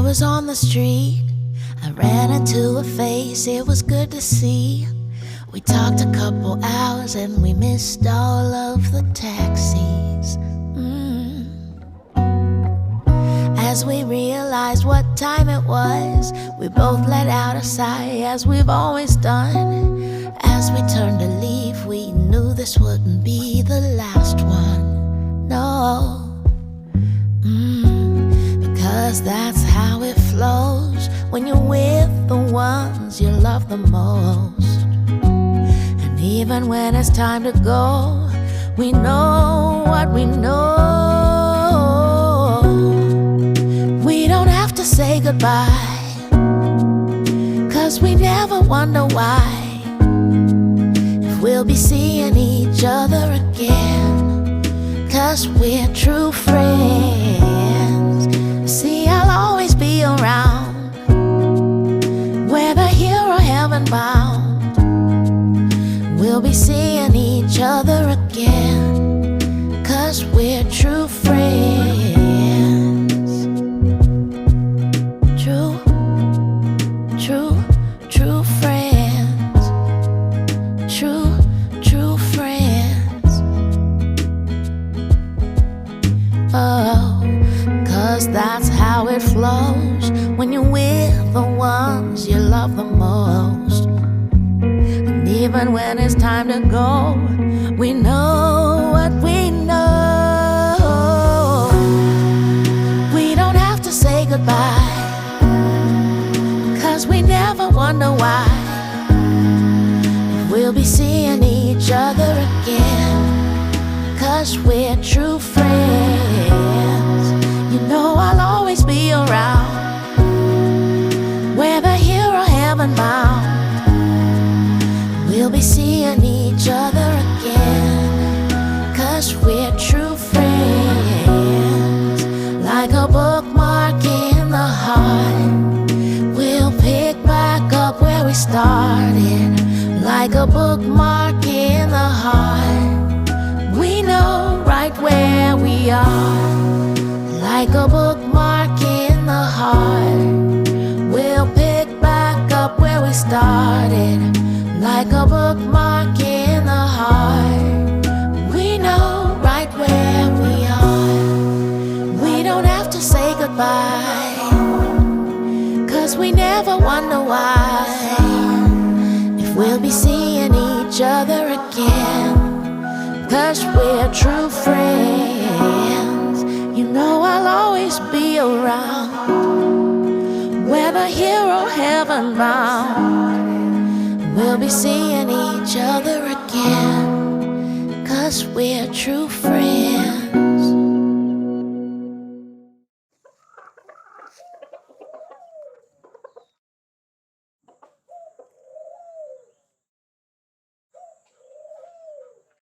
was on the street, I ran into a face, it was good to see. We talked a couple hours and we missed all of the taxis. As we realized what time it was, we both let out a sigh as we've always done. As we turned to leave, we knew this wouldn't be the last one. No. Because that's how it flows when you're with the ones you love the most. And even when it's time to go, we know what we know. We don't have to say goodbye, 'cause we never wonder why, if we'll be seeing each other again, 'cause we're true friends. See, I'll always be around, whether here or heaven bound. We'll be seeing each other again, 'cause we're true friends. True friends. True friends. Oh, 'cause that's how it flows when you're with the ones you love the most. And even when it's time to go, we know what we know. We don't have to say goodbye, 'cause we never wonder why, if we'll be seeing each other again, 'cause we're true friends. You know I'll always be around, whether here or heaven bound. We'll be seeing each other again, 'cause we're true friends. Like a bookmark in the heart, we'll pick back up where we started. Like a bookmark in the heart, we know right where we are. Like a bookmark in the heart, we'll pick back up where we started. Like a bookmark in the heart, we know right where we are. We don't have to say goodbye, 'cause we never wonder why, if we'll be seeing each other again, 'cause we're true friends. You know I'll always be around, whether here or heaven bound. We'll be seeing each other again, 'cause we're true friends.